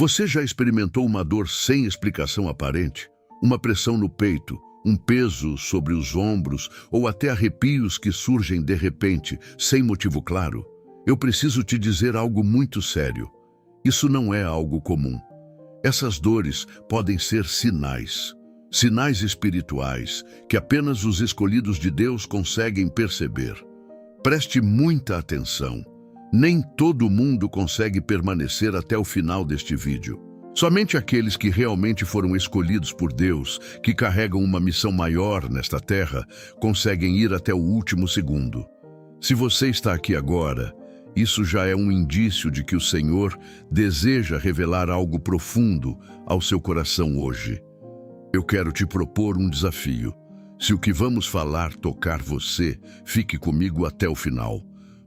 Você já experimentou uma dor sem explicação aparente? Uma pressão no peito, um peso sobre os ombros ou até arrepios que surgem de repente, sem motivo claro? Eu preciso te dizer algo muito sério. Isso não é algo comum. Essas dores podem ser sinais. Sinais espirituais que apenas os escolhidos de Deus conseguem perceber. Preste muita atenção. Nem todo mundo consegue permanecer até o final deste vídeo. Somente aqueles que realmente foram escolhidos por Deus, que carregam uma missão maior nesta terra, conseguem ir até o último segundo. Se você está aqui agora, isso já é um indício de que o Senhor deseja revelar algo profundo ao seu coração hoje. Eu quero te propor um desafio. Se o que vamos falar tocar você, fique comigo até o final,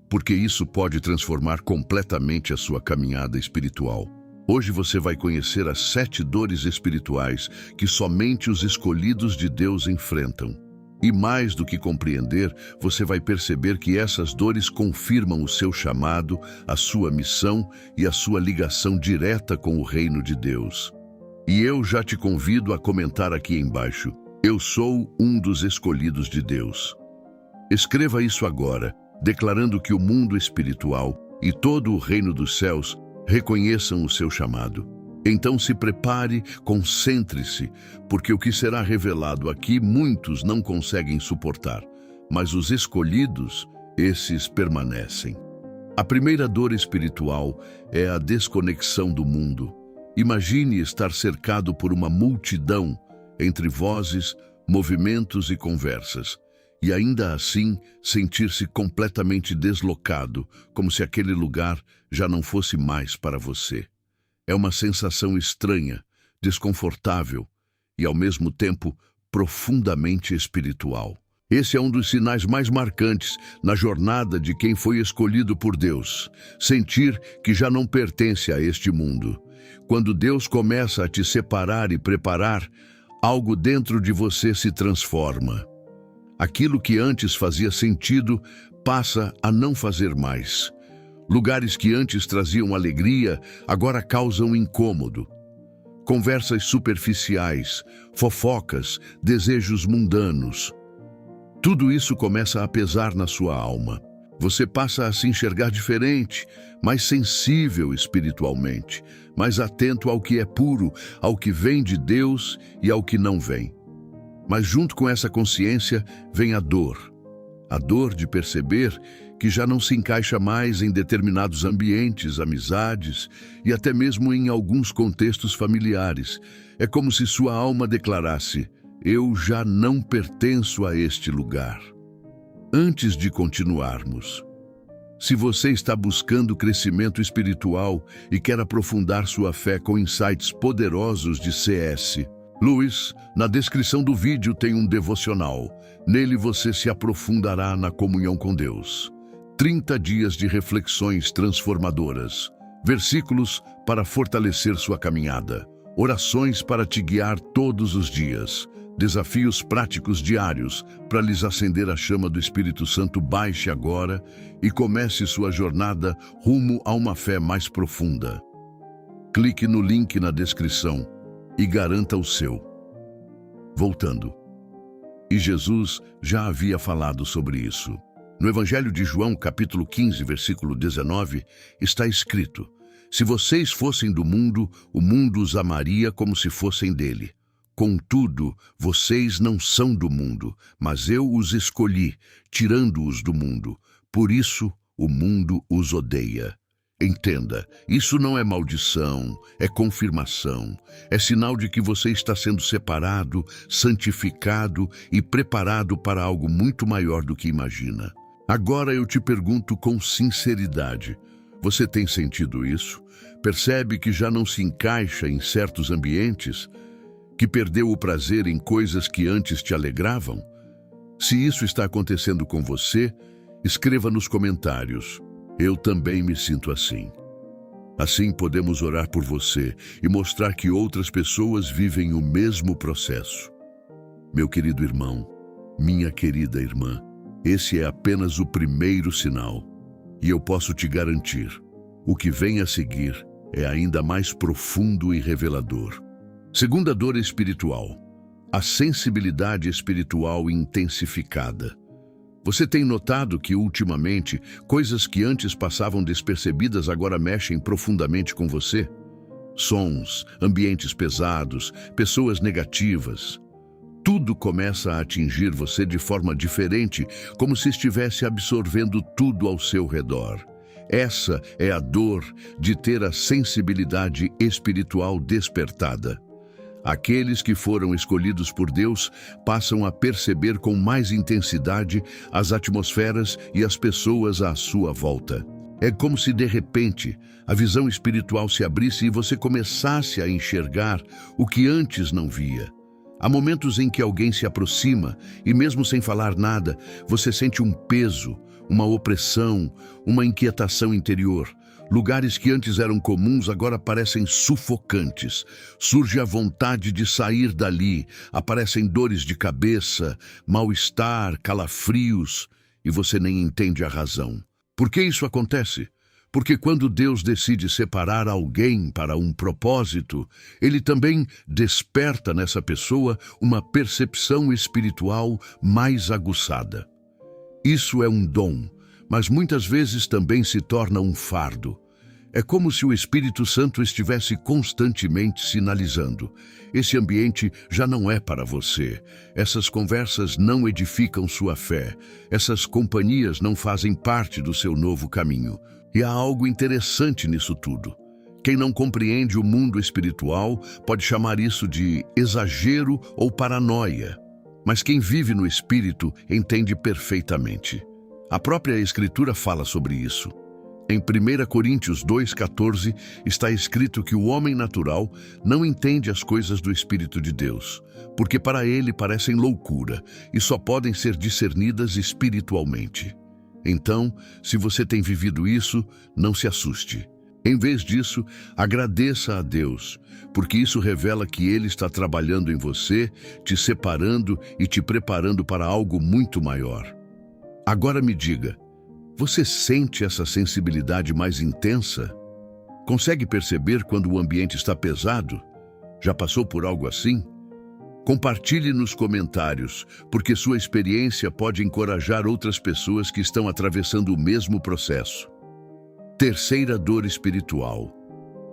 porque isso pode transformar completamente a sua caminhada espiritual. Hoje você vai conhecer as 7 dores espirituais que somente os escolhidos de Deus enfrentam. E mais do que compreender, você vai perceber que essas dores confirmam o seu chamado, a sua missão e a sua ligação direta com o reino de Deus. E eu já te convido a comentar aqui embaixo: eu sou um dos escolhidos de Deus. Escreva isso agora, declarando que o mundo espiritual e todo o reino dos céus reconheçam o seu chamado. Então se prepare, concentre-se, porque o que será revelado aqui muitos não conseguem suportar, mas os escolhidos, esses permanecem. A primeira dor espiritual é a desconexão do mundo. Imagine estar cercado por uma multidão entre vozes, movimentos e conversas, e ainda assim sentir-se completamente deslocado, como se aquele lugar já não fosse mais para você. É uma sensação estranha, desconfortável e, ao mesmo tempo, profundamente espiritual. Esse é um dos sinais mais marcantes na jornada de quem foi escolhido por Deus. Sentir que já não pertence a este mundo. Quando Deus começa a te separar e preparar, algo dentro de você se transforma. Aquilo que antes fazia sentido passa a não fazer mais. Lugares que antes traziam alegria, agora causam incômodo. Conversas superficiais, fofocas, desejos mundanos. Tudo isso começa a pesar na sua alma. Você passa a se enxergar diferente, mais sensível espiritualmente, mais atento ao que é puro, ao que vem de Deus e ao que não vem. Mas junto com essa consciência vem a dor. A dor de perceber que já não se encaixa mais em determinados ambientes, amizades e até mesmo em alguns contextos familiares. É como se sua alma declarasse: eu já não pertenço a este lugar. Antes de continuarmos, se você está buscando crescimento espiritual e quer aprofundar sua fé com insights poderosos de C.S. Lewis, na descrição do vídeo tem um devocional. Nele você se aprofundará na comunhão com Deus. 30 dias de reflexões transformadoras. Versículos para fortalecer sua caminhada. Orações para te guiar todos os dias. Desafios práticos diários para lhes acender a chama do Espírito Santo. Baixe agora e comece sua jornada rumo a uma fé mais profunda. Clique no link na descrição e garanta o seu. Voltando. E Jesus já havia falado sobre isso. No Evangelho de João, capítulo 15, versículo 19, está escrito: se vocês fossem do mundo, o mundo os amaria como se fossem dele. Contudo, vocês não são do mundo, mas eu os escolhi, tirando-os do mundo. Por isso, o mundo os odeia. Entenda, isso não é maldição, é confirmação. É sinal de que você está sendo separado, santificado e preparado para algo muito maior do que imagina. Agora eu te pergunto com sinceridade: você tem sentido isso? Percebe que já não se encaixa em certos ambientes? Que perdeu o prazer em coisas que antes te alegravam? Se isso está acontecendo com você, escreva nos comentários: eu também me sinto assim. Assim podemos orar por você e mostrar que outras pessoas vivem o mesmo processo. Meu querido irmão, minha querida irmã, esse é apenas o primeiro sinal. E eu posso te garantir, o que vem a seguir é ainda mais profundo e revelador. Segunda dor espiritual: a sensibilidade espiritual intensificada. Você tem notado que, ultimamente, coisas que antes passavam despercebidas agora mexem profundamente com você? Sons, ambientes pesados, pessoas negativas. Tudo começa a atingir você de forma diferente, como se estivesse absorvendo tudo ao seu redor. Essa é a dor de ter a sensibilidade espiritual despertada. Aqueles que foram escolhidos por Deus passam a perceber com mais intensidade as atmosferas e as pessoas à sua volta. É como se, de repente, a visão espiritual se abrisse e você começasse a enxergar o que antes não via. Há momentos em que alguém se aproxima e, mesmo sem falar nada, você sente um peso, uma opressão, uma inquietação interior. Lugares que antes eram comuns agora parecem sufocantes. Surge a vontade de sair dali, aparecem dores de cabeça, mal-estar, calafrios, e você nem entende a razão. Por que isso acontece? Porque quando Deus decide separar alguém para um propósito, Ele também desperta nessa pessoa uma percepção espiritual mais aguçada. Isso é um dom, mas muitas vezes também se torna um fardo. É como se o Espírito Santo estivesse constantemente sinalizando: esse ambiente já não é para você, essas conversas não edificam sua fé, essas companhias não fazem parte do seu novo caminho. E há algo interessante nisso tudo. Quem não compreende o mundo espiritual pode chamar isso de exagero ou paranoia. Mas quem vive no Espírito entende perfeitamente. A própria Escritura fala sobre isso. Em 1 Coríntios 2,14 está escrito que o homem natural não entende as coisas do Espírito de Deus, porque para ele parecem loucura e só podem ser discernidas espiritualmente. Então, se você tem vivido isso, não se assuste. Em vez disso, agradeça a Deus, porque isso revela que Ele está trabalhando em você, te separando e te preparando para algo muito maior. Agora me diga, você sente essa sensibilidade mais intensa? Consegue perceber quando o ambiente está pesado? Já passou por algo assim? Compartilhe nos comentários, porque sua experiência pode encorajar outras pessoas que estão atravessando o mesmo processo. Terceira dor espiritual: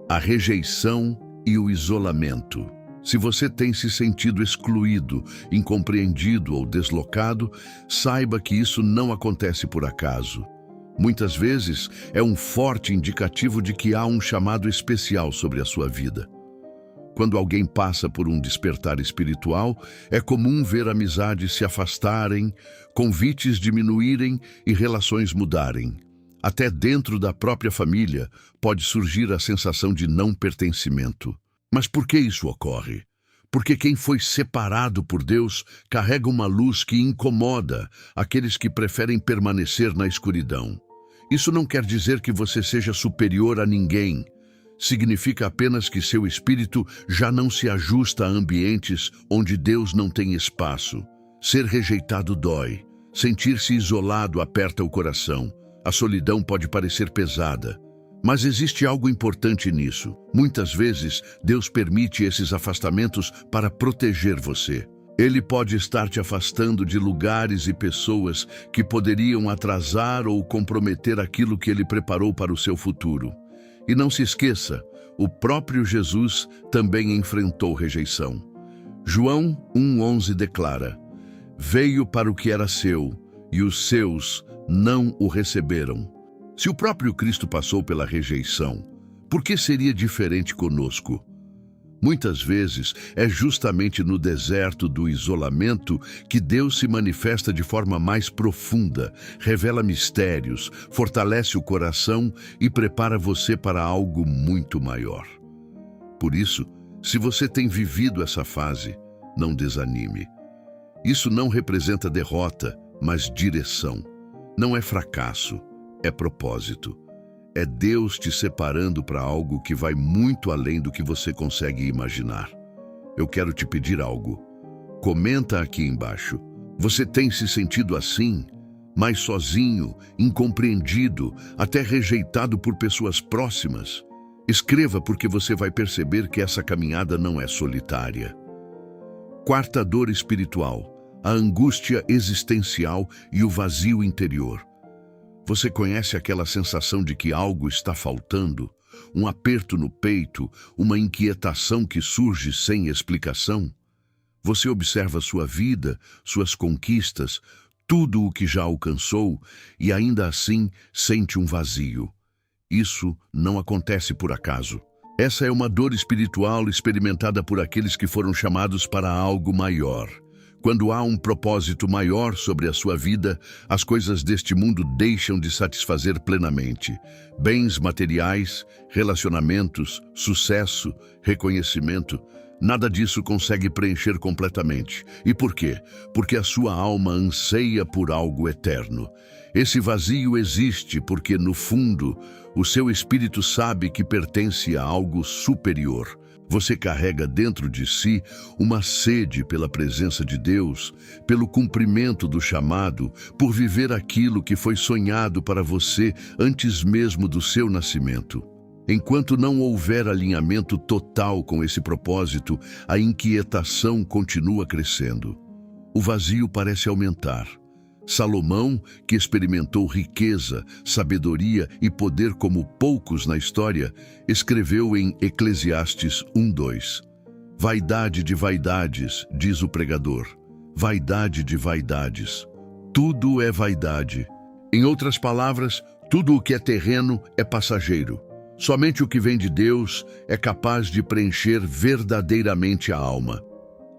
a rejeição e o isolamento. Se você tem se sentido excluído, incompreendido ou deslocado, saiba que isso não acontece por acaso. Muitas vezes é um forte indicativo de que há um chamado especial sobre a sua vida. Quando alguém passa por um despertar espiritual, é comum ver amizades se afastarem, convites diminuírem e relações mudarem. Até dentro da própria família pode surgir a sensação de não pertencimento. Mas por que isso ocorre? Porque quem foi separado por Deus carrega uma luz que incomoda aqueles que preferem permanecer na escuridão. Isso não quer dizer que você seja superior a ninguém. Significa apenas que seu espírito já não se ajusta a ambientes onde Deus não tem espaço. Ser rejeitado dói. Sentir-se isolado aperta o coração. A solidão pode parecer pesada. Mas existe algo importante nisso. Muitas vezes, Deus permite esses afastamentos para proteger você. Ele pode estar te afastando de lugares e pessoas que poderiam atrasar ou comprometer aquilo que Ele preparou para o seu futuro. E não se esqueça, o próprio Jesus também enfrentou rejeição. João 1,11 declara: veio para o que era seu, e os seus não o receberam. Se o próprio Cristo passou pela rejeição, por que seria diferente conosco? Muitas vezes é justamente no deserto do isolamento que Deus se manifesta de forma mais profunda, revela mistérios, fortalece o coração e prepara você para algo muito maior. Por isso, se você tem vivido essa fase, não desanime. Isso não representa derrota, mas direção. Não é fracasso, é propósito. É Deus te separando para algo que vai muito além do que você consegue imaginar. Eu quero te pedir algo. Comenta aqui embaixo. Você tem se sentido assim, mais sozinho, incompreendido, até rejeitado por pessoas próximas? Escreva porque você vai perceber que essa caminhada não é solitária. Quarta dor espiritual, a angústia existencial e o vazio interior. Você conhece aquela sensação de que algo está faltando? Um aperto no peito, uma inquietação que surge sem explicação? Você observa sua vida, suas conquistas, tudo o que já alcançou e ainda assim sente um vazio. Isso não acontece por acaso. Essa é uma dor espiritual experimentada por aqueles que foram chamados para algo maior. Quando há um propósito maior sobre a sua vida, as coisas deste mundo deixam de satisfazer plenamente. Bens materiais, relacionamentos, sucesso, reconhecimento, nada disso consegue preencher completamente. E por quê? Porque a sua alma anseia por algo eterno. Esse vazio existe porque, no fundo, o seu espírito sabe que pertence a algo superior. Você carrega dentro de si uma sede pela presença de Deus, pelo cumprimento do chamado, por viver aquilo que foi sonhado para você antes mesmo do seu nascimento. Enquanto não houver alinhamento total com esse propósito, a inquietação continua crescendo. O vazio parece aumentar. Salomão, que experimentou riqueza, sabedoria e poder como poucos na história, escreveu em Eclesiastes 1:2. Vaidade de vaidades, diz o pregador. Vaidade de vaidades. Tudo é vaidade. Em outras palavras, tudo o que é terreno é passageiro. Somente o que vem de Deus é capaz de preencher verdadeiramente a alma.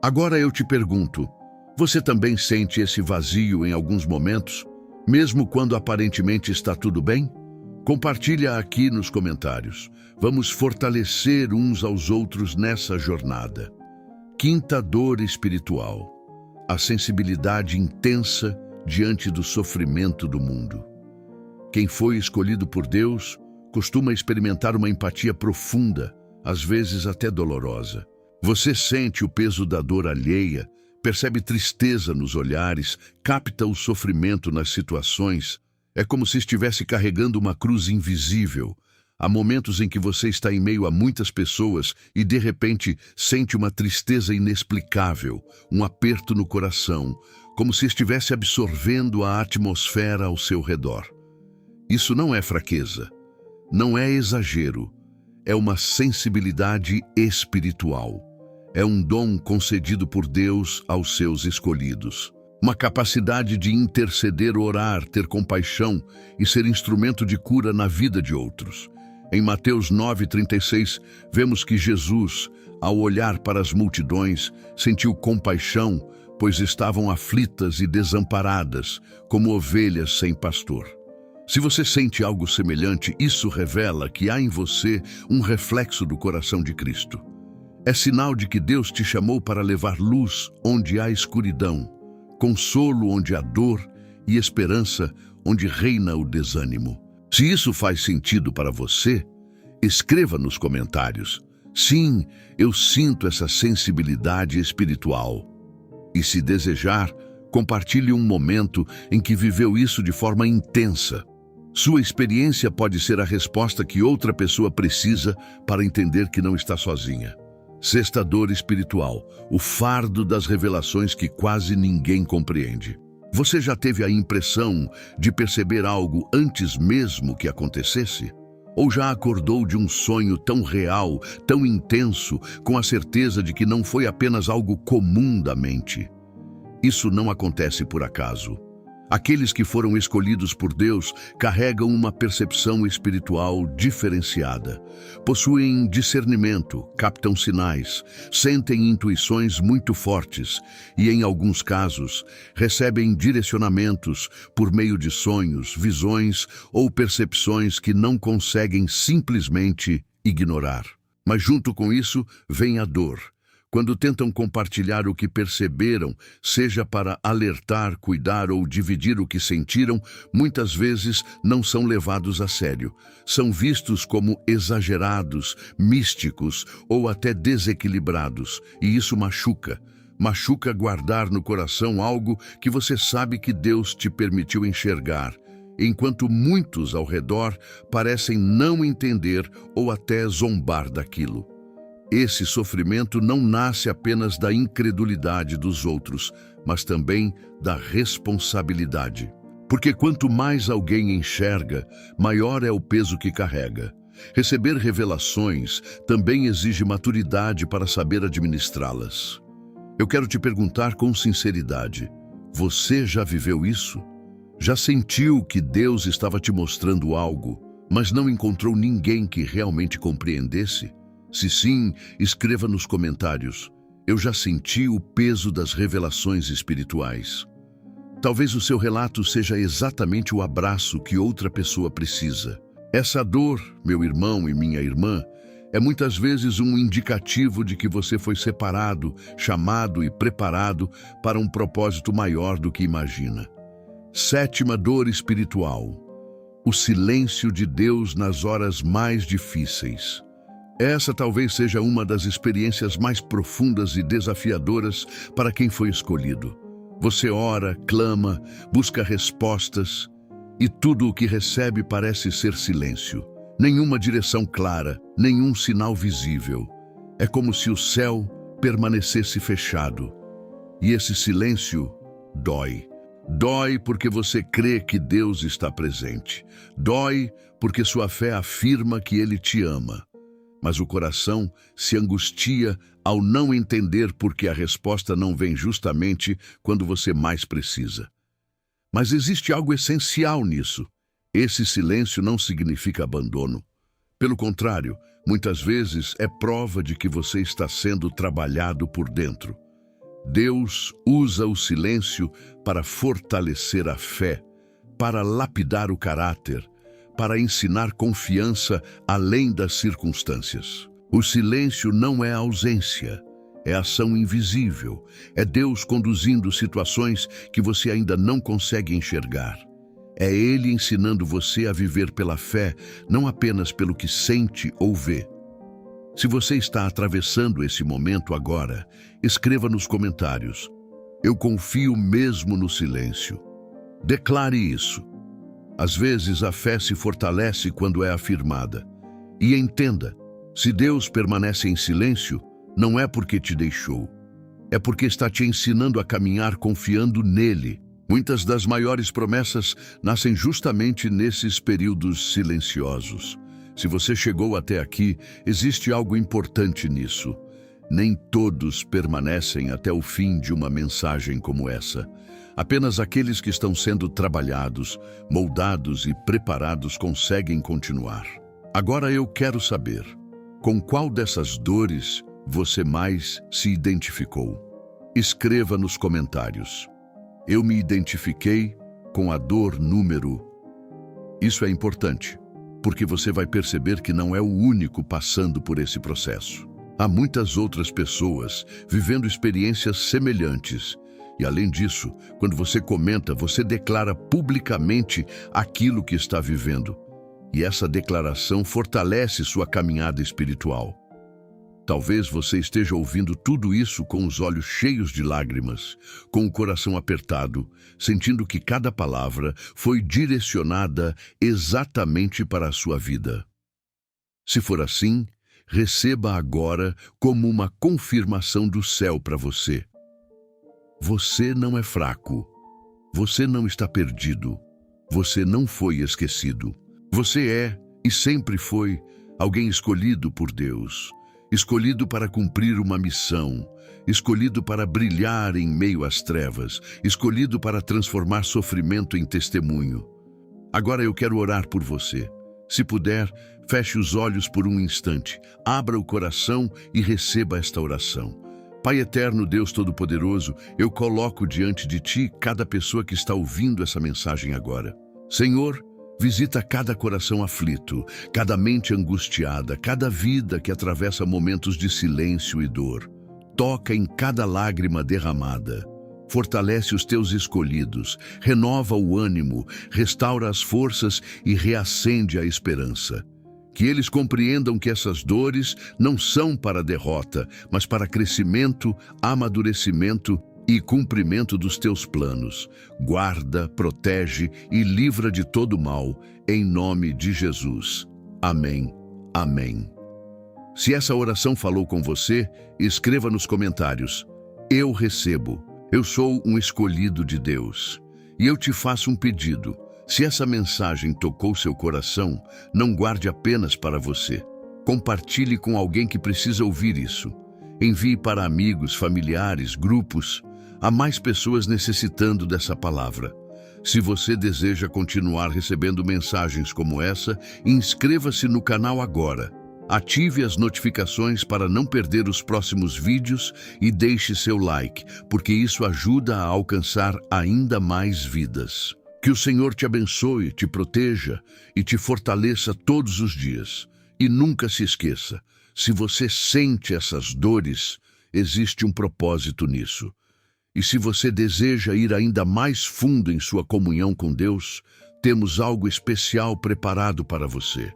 Agora eu te pergunto, você também sente esse vazio em alguns momentos, mesmo quando aparentemente está tudo bem? Compartilha aqui nos comentários. Vamos fortalecer uns aos outros nessa jornada. Quinta dor espiritual. A sensibilidade intensa diante do sofrimento do mundo. Quem foi escolhido por Deus costuma experimentar uma empatia profunda, às vezes até dolorosa. Você sente o peso da dor alheia, percebe tristeza nos olhares, capta o sofrimento nas situações. É como se estivesse carregando uma cruz invisível. Há momentos em que você está em meio a muitas pessoas e, de repente, sente uma tristeza inexplicável, um aperto no coração, como se estivesse absorvendo a atmosfera ao seu redor. Isso não é fraqueza, não é exagero, é uma sensibilidade espiritual. É um dom concedido por Deus aos seus escolhidos. Uma capacidade de interceder, orar, ter compaixão e ser instrumento de cura na vida de outros. Em Mateus 9:36, vemos que Jesus, ao olhar para as multidões, sentiu compaixão, pois estavam aflitas e desamparadas, como ovelhas sem pastor. Se você sente algo semelhante, isso revela que há em você um reflexo do coração de Cristo. É sinal de que Deus te chamou para levar luz onde há escuridão, consolo onde há dor e esperança onde reina o desânimo. Se isso faz sentido para você, escreva nos comentários. Sim, eu sinto essa sensibilidade espiritual. E se desejar, compartilhe um momento em que viveu isso de forma intensa. Sua experiência pode ser a resposta que outra pessoa precisa para entender que não está sozinha. Sexta dor espiritual, o fardo das revelações que quase ninguém compreende. Você já teve a impressão de perceber algo antes mesmo que acontecesse? Ou já acordou de um sonho tão real, tão intenso, com a certeza de que não foi apenas algo comum da mente? Isso não acontece por acaso. Aqueles que foram escolhidos por Deus carregam uma percepção espiritual diferenciada. Possuem discernimento, captam sinais, sentem intuições muito fortes e, em alguns casos, recebem direcionamentos por meio de sonhos, visões ou percepções que não conseguem simplesmente ignorar. Mas junto com isso vem a dor. Quando tentam compartilhar o que perceberam, seja para alertar, cuidar ou dividir o que sentiram, muitas vezes não são levados a sério. São vistos como exagerados, místicos ou até desequilibrados, e isso machuca. Machuca guardar no coração algo que você sabe que Deus te permitiu enxergar. enquanto muitos ao redor parecem não entender ou até zombar daquilo. Esse sofrimento não nasce apenas da incredulidade dos outros, mas também da responsabilidade. Porque quanto mais alguém enxerga, maior é o peso que carrega. Receber revelações também exige maturidade para saber administrá-las. Eu quero te perguntar com sinceridade: você já viveu isso? Já sentiu que Deus estava te mostrando algo, mas não encontrou ninguém que realmente compreendesse? Se sim, escreva nos comentários: eu já senti o peso das revelações espirituais. Talvez o seu relato seja exatamente o abraço que outra pessoa precisa. Essa dor, meu irmão e minha irmã, é muitas vezes um indicativo de que você foi separado, chamado e preparado para um propósito maior do que imagina. Sétima dor espiritual: o silêncio de Deus nas horas mais difíceis. Essa talvez seja uma das experiências mais profundas e desafiadoras para quem foi escolhido. Você ora, clama, busca respostas, e tudo o que recebe parece ser silêncio. Nenhuma direção clara, nenhum sinal visível. É como se o céu permanecesse fechado. E esse silêncio dói. Dói porque você crê que Deus está presente. Dói porque sua fé afirma que Ele te ama. Mas o coração se angustia ao não entender por que a resposta não vem justamente quando você mais precisa. Mas existe algo essencial nisso. Esse silêncio não significa abandono. Pelo contrário, muitas vezes é prova de que você está sendo trabalhado por dentro. Deus usa o silêncio para fortalecer a fé, para lapidar o caráter, para ensinar confiança além das circunstâncias. O silêncio não é ausência, é ação invisível. É Deus conduzindo situações que você ainda não consegue enxergar. É Ele ensinando você a viver pela fé, não apenas pelo que sente ou vê. Se você está atravessando esse momento agora, escreva nos comentários: eu confio mesmo no silêncio. Declare isso. Às vezes a fé se fortalece quando é afirmada. E entenda, se Deus permanece em silêncio, não é porque te deixou. É porque está te ensinando a caminhar confiando nele. Muitas das maiores promessas nascem justamente nesses períodos silenciosos. Se você chegou até aqui, existe algo importante nisso. Nem todos permanecem até o fim de uma mensagem como essa. Apenas aqueles que estão sendo trabalhados, moldados e preparados conseguem continuar. Agora eu quero saber, com qual dessas dores você mais se identificou? Escreva nos comentários: eu me identifiquei com a dor número. Isso é importante, porque você vai perceber que não é o único passando por esse processo. Há muitas outras pessoas vivendo experiências semelhantes. E além disso, quando você comenta, você declara publicamente aquilo que está vivendo. E essa declaração fortalece sua caminhada espiritual. Talvez você esteja ouvindo tudo isso com os olhos cheios de lágrimas, com o coração apertado, sentindo que cada palavra foi direcionada exatamente para a sua vida. Se for assim, receba agora como uma confirmação do céu para você. Você não é fraco. Você não está perdido. Você não foi esquecido. Você é, e sempre foi, alguém escolhido por Deus. Escolhido para cumprir uma missão, escolhido para brilhar em meio às trevas, escolhido para transformar sofrimento em testemunho. Agora eu quero orar por você. Se puder, feche os olhos por um instante, abra o coração e receba esta oração. Pai eterno, Deus Todo-Poderoso, eu coloco diante de Ti cada pessoa que está ouvindo essa mensagem agora. Senhor, visita cada coração aflito, cada mente angustiada, cada vida que atravessa momentos de silêncio e dor. Toca em cada lágrima derramada. Fortalece os teus escolhidos, renova o ânimo, restaura as forças e reacende a esperança. Que eles compreendam que essas dores não são para derrota, mas para crescimento, amadurecimento e cumprimento dos teus planos. Guarda, protege e livra de todo mal, em nome de Jesus. Amém. Amém. Se essa oração falou com você, escreva nos comentários: eu recebo, eu sou um escolhido de Deus. E eu te faço um pedido: se essa mensagem tocou seu coração, não guarde apenas para você. Compartilhe com alguém que precisa ouvir isso. Envie para amigos, familiares, grupos. Há mais pessoas necessitando dessa palavra. Se você deseja continuar recebendo mensagens como essa, inscreva-se no canal agora. Ative as notificações para não perder os próximos vídeos e deixe seu like, porque isso ajuda a alcançar ainda mais vidas. Que o Senhor te abençoe, te proteja e te fortaleça todos os dias. E nunca se esqueça, se você sente essas dores, existe um propósito nisso. E se você deseja ir ainda mais fundo em sua comunhão com Deus, temos algo especial preparado para você.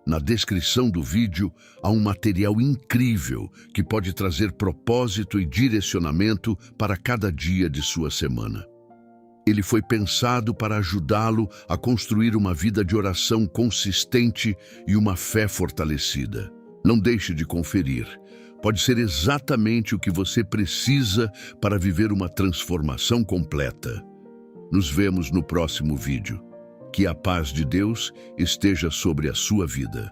Na descrição do vídeo há um material incrível que pode trazer propósito e direcionamento para cada dia de sua semana. Ele foi pensado para ajudá-lo a construir uma vida de oração consistente e uma fé fortalecida. Não deixe de conferir. Pode ser exatamente o que você precisa para viver uma transformação completa. Nos vemos no próximo vídeo. Que a paz de Deus esteja sobre a sua vida.